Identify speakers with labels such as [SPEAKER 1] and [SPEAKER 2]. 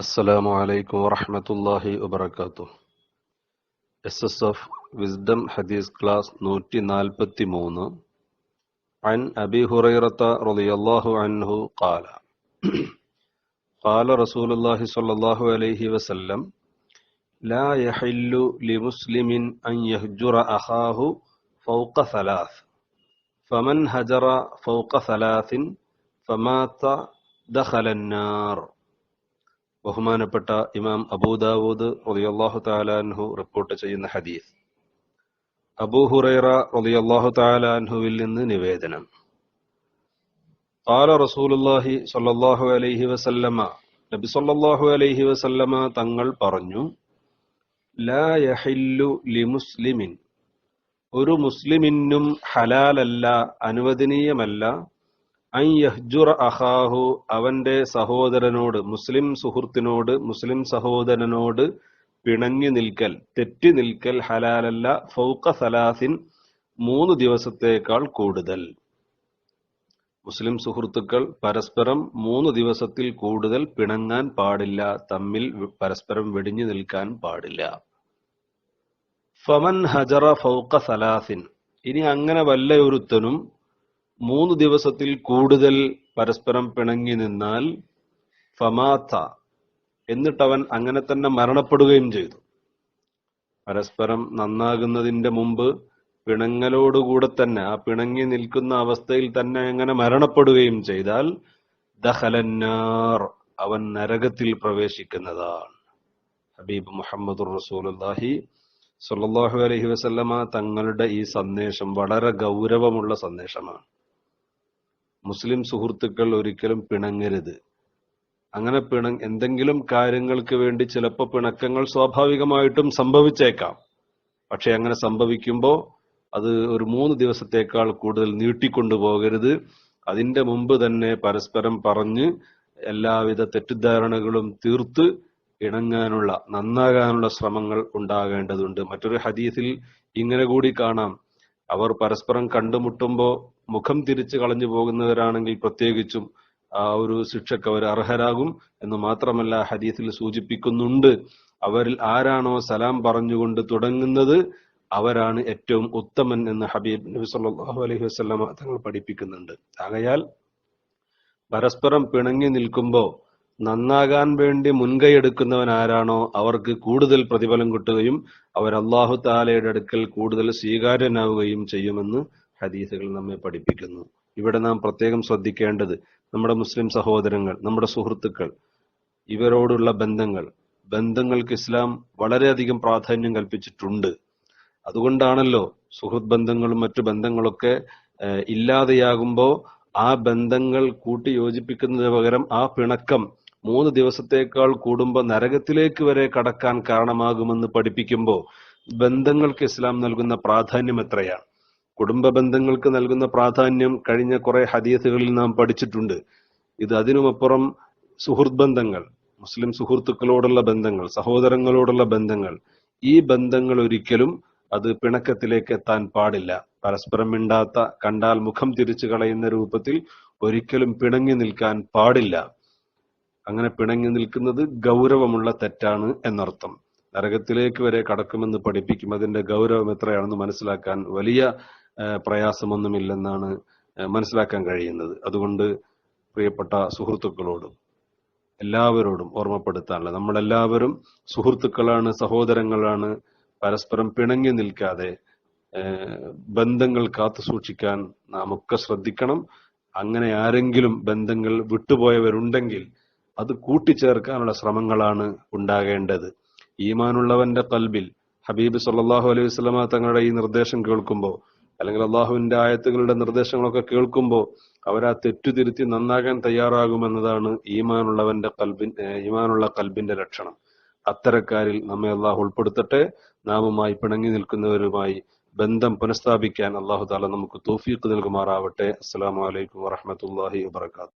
[SPEAKER 1] അസ്സലാമു അലൈക്കും വറഹ്മത്തുള്ളാഹി വബറകാതുഹു. SSF വിസ്ഡം ഹദീസ് ക്ലാസ് 143. عن أبي هريرة رضي الله عنه قال قال رسول الله صلى الله عليه وسلم لا يحل لمسلم أن يهجر أخاه فوق ثلاث فمن هجر فوق ثلاث فمات دخل النار. ബഹുമാനപ്പെട്ട ഇമാം അബൂദാവൂദ് റളിയല്ലാഹു തആല അൻഹു റിപ്പോർട്ട് ചെയ്യുന്ന ഹദീസ്. അബൂ ഹുറൈറ റളിയല്ലാഹു തആല അൻഹുവിൽ നിന്ന് നിവേദനം. ഖാല റസൂലുള്ളാഹി സ്വല്ലല്ലാഹു അലൈഹി വസല്ലമ, നബി സ്വല്ലല്ലാഹു അലൈഹി വസല്ലമ തങ്ങൾ പറഞ്ഞു, ലാ യഹില്ലു ലിമുസ്ലിമിൻ, ഒരു മുസ്ലിമിനും ഹലാലല്ല, അനുവദനീയമല്ല, അൻ യഹ്ജുറ അഖാഹു, അവന്റെ സഹോദരനോട്, മുസ്ലിം സുഹൃത്തിനോട്, മുസ്ലിം സഹോദരനോട് പിണങ്ങി നിൽക്കൽ, തെറ്റി നിൽക്കൽ ഹലാലല്ല, ഫൗഖ സലാസിൻ, 3 ദിവസത്തേക്കാൾ കൂടുതൽ. മുസ്ലിം സുഹൃത്തുക്കൾ പരസ്പരം 3 ദിവസത്തിൽ കൂടുതൽ പിണങ്ങാൻ പാടില്ല, തമ്മിൽ പരസ്പരം വെടിഞ്ഞു നിൽക്കാൻ പാടില്ല. ഫമൻ ഹജറ ഫൗഖ സലാസിൻ, ഇനി അങ്ങനെ വല്ലയൊരുത്തനും 3 ദിവസത്തിൽ കൂടുതൽ പരസ്പരം പിണങ്ങി നിന്നാൽ, ഫമാത്ത, എന്നിട്ടവൻ അങ്ങനെ തന്നെ മരണപ്പെടുകയും ചെയ്തു. പരസ്പരം നന്നാകുന്നതിന്റെ മുമ്പ് പിണങ്ങലോടുകൂടെ തന്നെ, ആ പിണങ്ങി നിൽക്കുന്ന അവസ്ഥയിൽ തന്നെ അങ്ങനെ മരണപ്പെടുകയും ചെയ്താൽ, ദഖലന്നാർ, അവൻ നരകത്തിൽ പ്രവേശിക്കുന്നതാണ്. ഹബീബ് മുഹമ്മദുർ റസൂലുള്ളാഹി സ്വല്ലല്ലാഹു അലൈഹി വസല്ലമ തങ്ങളുടെ ഈ സന്ദേശം വളരെ ഗൗരവമുള്ള സന്ദേശമാണ്. മുസ്ലിം സുഹൃത്തുക്കൾ ഒരിക്കലും പിണങ്ങരുത്. അങ്ങനെ എന്തെങ്കിലും കാര്യങ്ങൾക്ക് വേണ്ടി ചിലപ്പോൾ പിണക്കങ്ങൾ സ്വാഭാവികമായിട്ടും സംഭവിച്ചേക്കാം. പക്ഷെ അങ്ങനെ സംഭവിക്കുമ്പോൾ അത് ഒരു 3 ദിവസത്തേക്കാൾ കൂടുതൽ നീട്ടിക്കൊണ്ടുപോകരുത്. അതിന്റെ മുമ്പ് തന്നെ പരസ്പരം പറഞ്ഞ് എല്ലാവിധ തെറ്റിദ്ധാരണകളും തീർത്ത് ഇണങ്ങാനുള്ള, നന്നാകാനുള്ള ശ്രമങ്ങൾ ഉണ്ടാകേണ്ടതുണ്ട്. മറ്റൊരു ഹദീസിൽ ഇങ്ങനെ കൂടി കാണാം, അവർ പരസ്പരം കണ്ടുമുട്ടുമ്പോൾ മുഖം തിരിച്ചു കളഞ്ഞു പോകുന്നവരാണെങ്കിൽ പ്രത്യേകിച്ചും ആ ഒരു ശിക്ഷക്ക് അവർ അർഹരാകും എന്ന് മാത്രമല്ല, ഹദീസിൽ സൂചിപ്പിക്കുന്നുണ്ട്, അവരിൽ ആരാണോ സലാം പറഞ്ഞുകൊണ്ട് തുടങ്ങുന്നത് അവരാണ് ഏറ്റവും ഉത്തമൻ എന്ന് ഹബീബ് നബി സല്ലല്ലാഹു അലൈഹി വസല്ലമ തങ്ങൾ പഠിപ്പിക്കുന്നുണ്ട്. ആകയാൽ പരസ്പരം പിണങ്ങി നിൽക്കുമ്പോൾ നന്നാകാൻ വേണ്ടി മുൻകൈ എടുക്കുന്നവൻ ആരാണോ അവർക്ക് കൂടുതൽ പ്രതിഫലം കിട്ടുകയും അവർ അല്ലാഹു തആലയുടെ അടുക്കൽ കൂടുതൽ സ്വീകാര്യനാവുകയും ചെയ്യുമെന്ന് ഹദീസുകൾ നമ്മെ പഠിപ്പിക്കുന്നു. ഇവിടെ നാം പ്രത്യേകം ശ്രദ്ധിക്കേണ്ടത്, നമ്മുടെ മുസ്ലിം സഹോദരങ്ങൾ, നമ്മുടെ സുഹൃത്തുക്കൾ, ഇവരോടുള്ള ബന്ധങ്ങൾക്ക് ഇസ്ലാം വളരെയധികം പ്രാധാന്യം കൽപ്പിച്ചിട്ടുണ്ട്. അതുകൊണ്ടാണല്ലോ സുഹൃത്ത് ബന്ധങ്ങളും മറ്റു ബന്ധങ്ങളൊക്കെ ഇല്ലാതെയാകുമ്പോൾ ആ ബന്ധങ്ങൾ കൂട്ടി യോജിപ്പിക്കുന്നതിന് പകരം ആ പിണക്കം 3 ദിവസത്തേക്കാൾ കൂടുമ്പോൾ നരകത്തിലേക്ക് വരെ കടക്കാൻ കാരണമാകുമെന്ന് പഠിപ്പിക്കുമ്പോൾ ബന്ധങ്ങൾക്ക് ഇസ്ലാം നൽകുന്ന പ്രാധാന്യം എത്രയാണ്. കുടുംബ ബന്ധങ്ങൾക്ക് നൽകുന്ന പ്രാധാന്യം കഴിഞ്ഞ കുറെ ഹദീസുകളിൽ നാം പഠിച്ചിട്ടുണ്ട്. ഇത് അതിനുമപ്പുറം സുഹൃത്ത് ബന്ധങ്ങൾ, മുസ്ലിം സുഹൃത്തുക്കളോടുള്ള ബന്ധങ്ങൾ, സഹോദരങ്ങളോടുള്ള ബന്ധങ്ങൾ, ഈ ബന്ധങ്ങൾ ഒരിക്കലും അത് പിണക്കത്തിലേക്ക് എത്താൻ പാടില്ല. പരസ്പരം മിണ്ടാത്ത, കണ്ടാൽ മുഖം തിരിച്ചു കളയുന്ന രൂപത്തിൽ ഒരിക്കലും പിണങ്ങി നിൽക്കാൻ പാടില്ല. അങ്ങനെ പിണങ്ങി നിൽക്കുന്നത് ഗൗരവമുള്ള തെറ്റാണ് എന്നർത്ഥം. നരകത്തിലേക്ക് വരെ കടക്കുമെന്ന് പഠിപ്പിക്കും. അതിന്റെ ഗൗരവം എത്രയാണെന്ന് മനസ്സിലാക്കാൻ വലിയ പ്രയാസമൊന്നുമില്ലെന്നാണ് മനസ്സിലാക്കാൻ കഴിയുന്നത്. അതുകൊണ്ട് പ്രിയപ്പെട്ട സുഹൃത്തുക്കളോടും എല്ലാവരോടും ഓർമ്മപ്പെടുത്താനുള്ള, നമ്മളെല്ലാവരും സുഹൃത്തുക്കളാണ്, സഹോദരങ്ങളാണ്. പരസ്പരം പിണങ്ങി നിൽക്കാതെ ബന്ധങ്ങൾ കാത്തു സൂക്ഷിക്കാൻ നാം ഒക്കെ ശ്രദ്ധിക്കണം. അങ്ങനെ ആരെങ്കിലും ബന്ധങ്ങൾ വിട്ടുപോയവരുണ്ടെങ്കിൽ അത് കൂട്ടിച്ചേർക്കാനുള്ള ശ്രമങ്ങളാണ് ഉണ്ടാകേണ്ടത്. ഈമാനുള്ളവന്റെ ഖൽബിൽ ഹബീബ് സല്ലല്ലാഹു അലൈഹി വസല്ലമ തങ്ങളുടെ ഈ നിർദ്ദേശം കേൾക്കുമ്പോൾ, അല്ലെങ്കിൽ അള്ളാഹുവിന്റെ ആയത്തുകളുടെ നിർദ്ദേശങ്ങളൊക്കെ കേൾക്കുമ്പോൾ അവരാ തെറ്റുതിരുത്തി നന്നാകാൻ തയ്യാറാകുമെന്നതാണ് ഈമാനുള്ള ഖൽബിന്റെ ലക്ഷണം. അത്തരക്കാരിൽ നമ്മെ അള്ളാഹു ഉൾപ്പെടുത്തട്ടെ. നാമുമായി പിണങ്ങി നിൽക്കുന്നവരുമായി ബന്ധം പുനഃസ്ഥാപിക്കാൻ അള്ളാഹു തആല നമുക്ക് തൗഫീഖ് നൽകുമാറാവട്ടെ. അസ്സലാമു അലൈക്കും വറഹ്മത്തുള്ളാഹി വബറകാതുഹു.